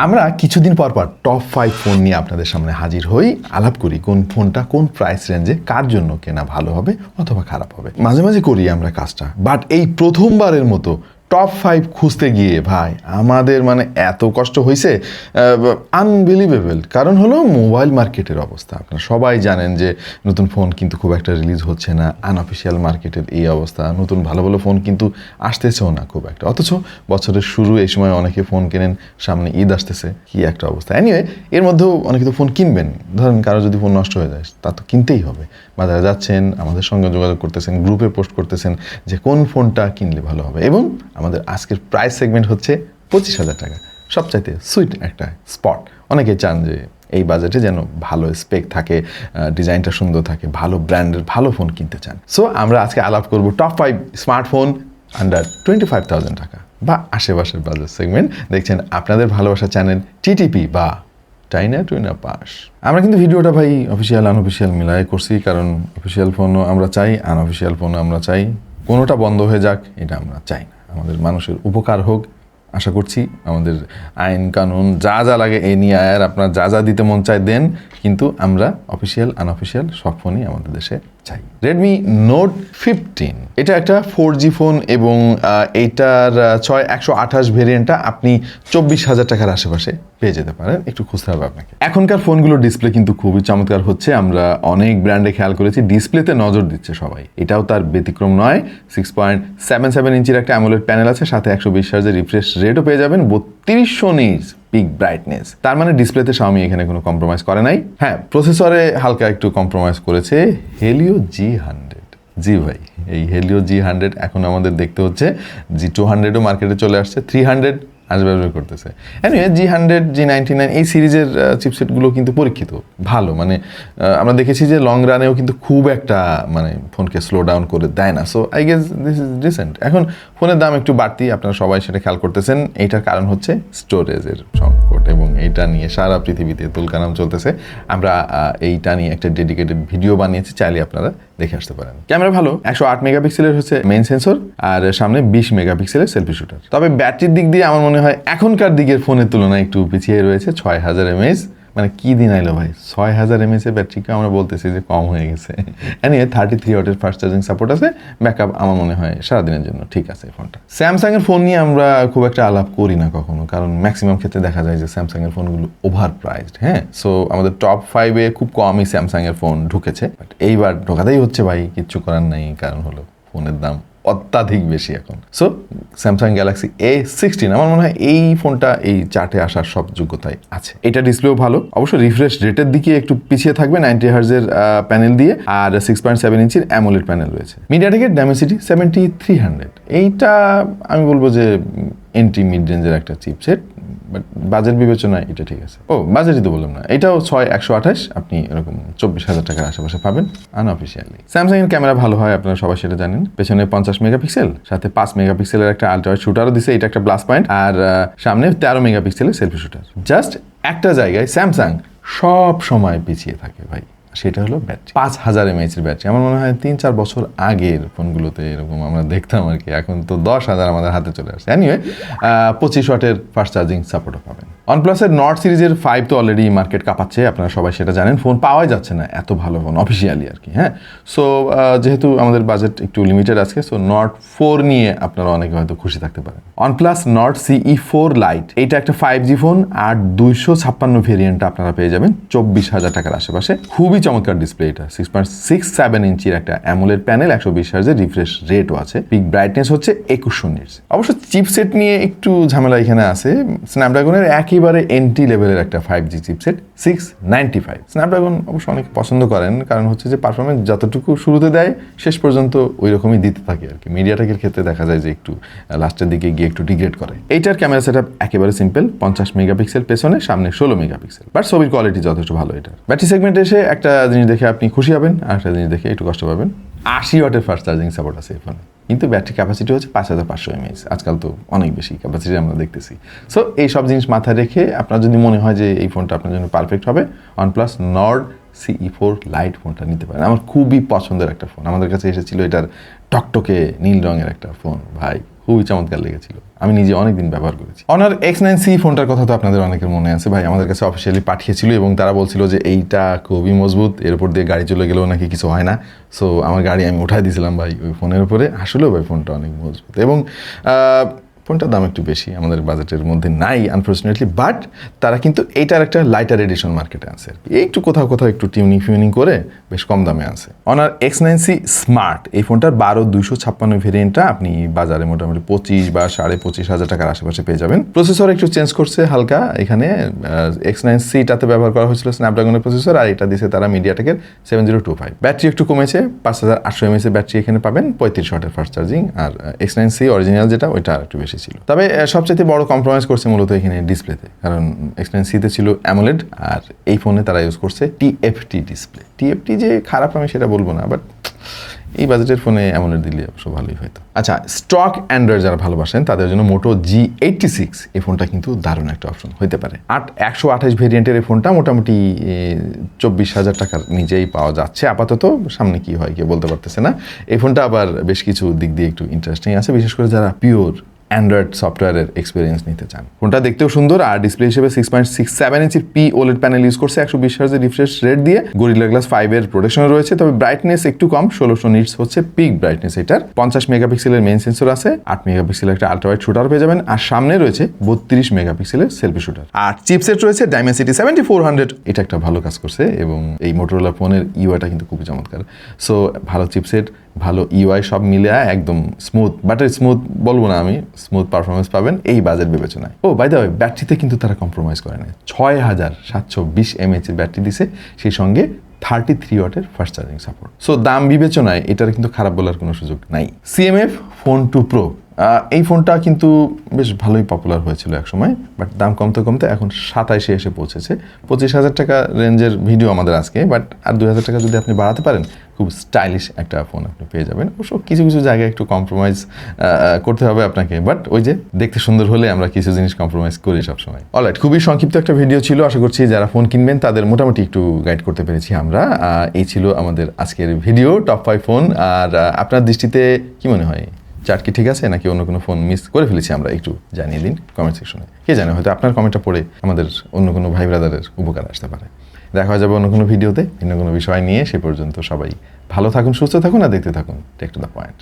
আমরা কিছুদিন পর টপ 5 ফোন নিয়ে আপনাদের সামনে হাজির হই, আলাপ করি কোন ফোনটা কোন প্রাইস রেঞ্জে কার জন্য কেনা ভালো হবে অথবা খারাপ হবে। মাঝে মাঝে করি আমরা কাজটা, বাট এই প্রথমবারের মতো টপ 5 খুঁজতে গিয়ে ভাই আমাদের এত কষ্ট হয়েছে, আনবিলিভেবল। কারণ হলো মোবাইল মার্কেটের অবস্থা। আপনারা সবাই জানেন যে নতুন ফোন কিন্তু খুব একটা রিলিজ হচ্ছে না, আনঅফিসিয়াল মার্কেটের এই অবস্থা। নতুন ভালো ভালো ফোন কিন্তু আসতেছেও না খুব একটা, অথচ বছরের শুরু এই সময় অনেকে ফোন কেনেন, সামনে ঈদ আসতেছে, কি একটা অবস্থা। এনিওয়ে, এর মধ্যেও অনেকে তো ফোন কিনবেন। ধরেন কারো যদি ফোন নষ্ট হয়ে যায়, তা তো কিনতেই হবে। বাজারে যাচ্ছেন, আমাদের সঙ্গে যোগাযোগ করতেছেন, গ্রুপে পোস্ট করতেছেন যে কোন ফোনটা কিনলে ভালো হবে। এবং আমাদের আজকের প্রাইস সেগমেন্ট হচ্ছে 25,000 টাকা, সবচাইতে সুইট একটা স্পট। অনেকে চান যে এই বাজেটে যেন ভালো স্পেক থাকে, ডিজাইনটা সুন্দর থাকে, ভালো ব্র্যান্ডের ভালো ফোন কিনতে চান। সো আমরা আজকে আলাপ করব টপ 5 স্মার্টফোন আন্ডার 25,000 টাকা বা আশেপাশের বাজেট সেগমেন্ট। দেখছেন আপনাদের ভালোবাসা চ্যানেল টিটিপি বা টাইনা টুইনা পাস। আমরা কিন্তু ভিডিওটা ভাই অফিসিয়াল আনঅফিসিয়াল মিলাই করছি, কারণ অফিসিয়াল ফোনও আমরা চাই, আনঅফিসিয়াল ফোনও আমরা চাই। কোনোটা বন্ধ হয়ে যাক এটা আমরা চাই না। আমাদের মানুষের উপকার হোক আশা করছি। আমাদের আইন কানুন যা যা লাগে এই নিয়ে আর আপনার যা যা দিতে মন চায় দেন, কিন্তু আমরা অফিসিয়াল আনঅফিসিয়াল সব ফোনই আমাদের দেশে চাই। রেডমি নোট 15 এটা একটা 4G ফোন এবং এইটার 6128 ভেরিয়েন্টটা আপনি 24,000 টাকার আশেপাশে পেয়ে যেতে পারেন। একটু খুঁজতে হবে আপনাকে। এখনকার ফোনগুলোর ডিসপ্লে কিন্তু খুবই চমৎকার হচ্ছে। আমরা অনেক ব্র্যান্ডে খেয়াল করেছি ডিসপ্লেতে নজর দিচ্ছে সবাই, এটাও তার ব্যতিক্রম নয়। 6.77 ইঞ্চির একটা অ্যামোলেড প্যানেল আছে, সাথে 120 হার্জের রিফ্রেশ রেটও পেয়ে যাবেন, 3200 নিটস পিক ব্রাইটনেস। তার মানে ডিসপ্লেতে Xiaomi এখানে কোনো কম্প্রোমাইজ করে নাই। হ্যাঁ, প্রসেসরে হালকা একটু কম্প্রোমাইজ করেছে Helio G100। জি ভাই, এই Helio G100 এখন আমাদের দেখতে হচ্ছে। G200ও মার্কেটে চলে আসছে, 300 আসবে করতেছে। এনিওয়ে, G100 G99 এই সিরিজের চিপসেটগুলো কিন্তু পরীক্ষিত ভালো। আমরা দেখেছি যে লং রানেও কিন্তু খুব একটা ফোনকে স্লো ডাউন করে দেয় না। So I guess this is recent. এখন ফোনের দাম একটু বাড়তি, আপনারা সবাই সেটা খেয়াল করতেছেন। এইটার কারণ হচ্ছে স্টোরেজের সংকট, এবং এইটা নিয়ে সারা পৃথিবীতে তুলকালাম চলতেছে। আমরা এইটা নিয়ে একটা ডেডিকেটেড ভিডিও বানিয়েছি, চাইলে আপনারা দেখে আসতে পারেন। ক্যামেরা ভালো, 108 মেগাপিক্সেলের হচ্ছে মেইন সেন্সর, আর সামনে 20 মেগাপিক্সেলের সেলফি শুটার। তবে ব্যাটারির দিক দিয়ে আমার মনে হয় এখনকার দিকের ফোনের তুলনায় একটু পিছিয়ে রয়েছে। 6000 mAh, কি দিন আইলো ভাই, 6000 mAh এর ব্যাটারিকে আমরা বলতেছি যে কম হয়ে গেছে। এনিওয়ে 33 ওয়াটের ফাস্ট চার্জিং সাপোর্ট আছে, ব্যাকআপ আমার মনে হয় সারাদিনের জন্য ঠিক আছে ফোনটা। স্যামসাং এর ফোন নিয়ে আমরা খুব একটা আলাপ করি না কখনো, কারণ ম্যাক্সিমাম ক্ষেত্রে দেখা যায় যে স্যামসাং এর ফোনগুলো ওভার প্রাইসড। হ্যাঁ, সো আমাদের টপ 5-এ খুব কমই স্যামসাং এর ফোন ঢুকেছে, বাট এইবার ঢোকাতেই হচ্ছে ভাই, কিচ্ছু করার নাই। কারণ হলো ফোনের দাম অত্যাধিক বেশি এখন। সো স্যামসাং গ্যালাক্সি A16 আমার মনে হয় এই ফোনটা এই চার্টে আসার সব যোগ্যতাই আছে। এটা ডিসপ্লেও ভালো, অবশ্য রিফ্রেশ রেটের দিকে একটু পিছিয়ে থাকবে, 90 হার্জের প্যানেল দিয়ে, আর 6.7 ইঞ্চির অ্যামোলেড প্যানেল রয়েছে। মিডিয়াটেকের Dimensity 7300, এইটা আমি বলবো যে এন্ট্রি মিড রেঞ্জের একটা চিপসেট, বাট বাজেট বিবেচনায় এটা ঠিক আছে। ও বাজেটই তো বললাম না, এটাও 6128, আপনি এরকম 24,000 টাকার আশেপাশে পাবেন আনঅফিসিয়ালি। স্যামসাং এর ক্যামেরা ভালো হয়, আপনারা সবাই সেটা জানেন। পেছনে 50 মেগাপিক্সেল, সাথে 5 মেগাপিক্সেলের একটা আলট্রা শুটারও দিছে, এটা একটা প্লাস পয়েন্ট। আর সামনে 13 মেগাপিক্সেলের সেলফি শুটার। জাস্ট একটা জায়গায় স্যামসাং সব সময় পিছিয়ে থাকে ভাই, সেটা হলো ব্যাটারি। 5000 mAh এর ব্যাটারি। আমার মনে হয় 3-4 বছর আগের ফোনগুলোতে এরকম আমরা দেখতাম আর কি, এখন তো 10,000 আমাদের হাতে চলে আসছে। এনিওয়ে 25 ওয়াটের ফাস্ট চার্জিং সাপোর্টও পাবেন। OnePlus-এর নট সিরিজের 5 তো অলরেডি মার্কেট কাঁপাচ্ছে, আপনারা সবাই সেটা জানেন। ফোন পাওয়াই যাচ্ছে না, এত ভালো ফোন অফিসিয়ালি আর কি। হ্যাঁ, সো যেহেতু আমাদের বাজেট একটু লিমিটেড আজকে, সো নট 4 নিয়ে আপনারা অনেকে হয়তো খুশি থাকতে পারেন। OnePlus Nord CE4 Lite, এইটা একটা 5G ফোন, আর 256 ভেরিয়েন্টটা আপনারা পেয়ে যাবেন 24,000 টাকার আশেপাশে। খুবই চমৎকার ডিসপ্লে এটা, 6.67 ইঞ্চির একটা অ্যামোলেড প্যানেল, 120 হার্জের রিফ্রেশ রেটও আছে, পিক ব্রাইটনেস হচ্ছে 2100 নিটস। অবশ্য চিপসেট নিয়ে একটু ঝামেলা এখানে আছে। স্ন্যাপড্রাগনের একেবারে এন্ট্রি লেভেলের একটা 5G চিপসেট 695। স্ন্যাপড্রাগন অবশ্য অনেকে পছন্দ করেন, কারণ হচ্ছে যে পারফরমেন্স যতটুকু শুরুতে দেয় শেষ পর্যন্ত ওই রকমই দিতে থাকে আর কি। মিডিয়াটেকের ক্ষেত্রে দেখা যায় যে একটু লাস্টের দিকে গিয়ে একটু ডিগ্রেড করে। এইটার ক্যামেরা সেটআপ একেবারে সিম্পল, 50 মেগাপিক্সেল পেছনে, সামনে 16 মেগাপিক্সেল, বাট ছবির কোয়ালিটি যথেষ্ট ভালো। এটার ব্যাটারি সেগমেন্টে এসে একটা জিনিস দেখে আপনি খুশি হবেন, আর একটা জিনিস দেখে একটু কষ্ট পাবেন। 80 ওয়াটের ফাস্ট চার্জিং সাপোর্ট আছে এই ফোনে, কিন্তু ব্যাটারি ক্যাপাসিটি হচ্ছে 5500 mAh। আজকাল তো অনেক বেশি ক্যাপাসিটি আমরা দেখতেছি। সো এই সব জিনিস মাথায় রেখে আপনার যদি মনে হয় যে এই ফোনটা আপনার জন্য পারফেক্ট হবে, OnePlus Nord CE4 Lite ফোনটা নিতে পারেন। আমার খুবই পছন্দের একটা ফোন, আমাদের কাছে এসেছিল এটার টকটকে নীল রঙের একটা ফোন, ভাই খুবই চমৎকার লেগেছিল, আমি নিজে অনেকদিন ব্যবহার করেছি। অনার X9C ফোনটার কথা তো আপনাদের অনেকের মনে আছে, ভাই আমাদের কাছে অফিসিয়ালি পাঠিয়েছিল এবং তারা বলছিল যে এইটা খুবই মজবুত, এর উপর দিয়ে গাড়ি চলে গেলেও নাকি কিছু হয় না। সো আমার গাড়ি আমি উঠাই দিয়েছিলাম ভাই ওই ফোনের উপরে, আসলেও ভাই ফোনটা অনেক মজবুত এবং ফোনটার দাম একটু বেশি, আমাদের বাজেটের মধ্যে নাই আনফর্চুনেটলি, বাট তারা কিন্তু এইটার একটা লাইটার এডিশন মার্কেটে আছে, একটু কোথাও কোথাও একটু টিউনিং করে বেশ কম দামে আছে। অনার X9C স্মার্ট এই ফোনটার 12,256 ভেরিয়েন্টটা আপনি বাজারে মোটামুটি 25 বা 25,500 টাকার আশেপাশে পেয়ে যাবেন। প্রসেসর একটু চেঞ্জ করছে হালকা, এখানে X9Cটাতে ব্যবহার করা হয়েছিল স্ন্যাপড্রাগনের প্রসেসর, আর এটা দিছে তারা মিডিয়াটেকের 7025। ব্যাটারি একটু কমেছে, 5800 mAh এর ব্যাটারি এখানে পাবেন, 35 ওয়াটের ফাস্ট চার্জিং। আর X9C অরিজিনাল যেটা ওইটা একটু বেশি ছিল। তবে সবচেয়ে বড় কম্প্রোমাইজ করছে মূলত এখানে ডিসপ্লেতে, কারণ X9C-তে ছিল অ্যামোলেড আর এই ফোনে তারা ইউজ করছে TFT ডিসপ্লে। TFT যে খারাপ আমি সেটা বলবো না, বাট এই বাজেটের ফোনে অ্যামোলেড দিলে অবশ্য ভালোই হয়তো। আচ্ছা, স্টক অ্যান্ড্রয়েড যারা ভালোবাসেন তাদের জন্য মোটো G86 এই ফোনটা কিন্তু দারুণ একটা অপশন হতে পারে। 128 ভেরিয়েন্টের এই ফোনটা মোটামুটি 24,000 টাকার নিচেই পাওয়া যাচ্ছে আপাতত, সামনে কি হয় কেউ বলতে পারতেছে না। এই ফোনটা আবার বেশ কিছু দিক দিয়ে একটু ইন্টারেস্টিং আছে, বিশেষ করে যারা পিওর অ্যান্ড্রয়েড সফটওয়্যারের এক্সপিরিয়েন্স নিতে চান। ফোনটা দেখতেও সুন্দর, আর ডিসপ্লে হিসেবে 6.67 ইঞ্চির POLED প্যানেল ইউজ করছে, 120 হার্জ রিফ্রেশ রেট দিয়ে, গরিলা গ্লাস 5 এর প্রোটেকশন রয়েছে। তবে ব্রাইটনেস একটু কম, 1600 নিটস হচ্ছে পিক ব্রাইটনেস এটার। 50 মেগাপিক্সেলের মেইন সেন্সর আছে, 8 মেগাপিক্সেলের একটা আল্ট্রা ওয়াইড শুটার পেয়ে যাবেন, আর সামনে রয়েছে 32 মেগাপিক্সেলের সেলফি শুটার। আর চিপসেট রয়েছে Dimensity 7400, এটা একটা ভালো কাজ করছে এবং এই মোটরোলা ফোনের ইউআইটা কিন্তু খুবই চমৎকার। সো ভালো চিপসেট, ভালো ইউআই সব মিলে একদম স্মুথ, বাটার স্মুথ বলবো না আমি, স্মুথ পারফরমেন্স পাবেন এই বাজেট বিবেচনায়। ও বাই দ্য ওয়ে, ব্যাটারিতে কিন্তু তারা কম্প্রোমাইজ করে না, 6720 mAh এর ব্যাটারি দিছে, সেই সঙ্গে 33 ওয়াটের ফাস্ট চার্জিং সাপোর্ট। সো দাম বিবেচনায় এটার কিন্তু খারাপ বলার কোনো সুযোগ নাই। CMF ফোন 2 Pro এই ফোনটা কিন্তু বেশ ভালোই পপুলার হয়েছিল এক সময়, বাট দাম কমতে কমতে এখন 27-এ এসে পৌঁছেছে। 25,000 টাকা রেঞ্জের ভিডিও আমাদের আজকে, বাট আর 2,000 টাকা যদি আপনি বাড়াতে পারেন খুব স্টাইলিশ একটা ফোন আপনি পেয়ে যাবেন। অবশ্য কিছু কিছু জায়গায় একটু কম্প্রোমাইজ করতে হবে আপনাকে, বাট ওই যে দেখতে সুন্দর হলে আমরা কিছু জিনিস কম্প্রোমাইজ করি সবসময়। অলরাইট, খুবই সংক্ষিপ্ত একটা ভিডিও ছিল, আশা করছি যারা ফোন কিনবেন তাদের মোটামুটি একটু গাইড করতে পেরেছি আমরা। এই ছিল আমাদের আজকের ভিডিও, টপ 5 ফোন। আর আপনার দৃষ্টিতে কি মনে হয়, চার্ট কি ঠিক আছে নাকি অন্য কোনো ফোন মিস করে ফেলেছি আমরা, একটু জানিয়ে দিন কমেন্ট সেকশনে। কে জানে, হয়তো আপনার কমেন্টটা পড়ে আমাদের অন্য কোনো ভাই ব্রাদারের উপকার আসতে পারে। দেখা যাবে অন্য কোনো ভিডিওতে ভিন্ন কোনো বিষয় নিয়ে। সে পর্যন্ত সবাই ভালো থাকুন, সুস্থ থাকুন, আর দেখতে থাকুন টেক টু দ্য পয়েন্ট।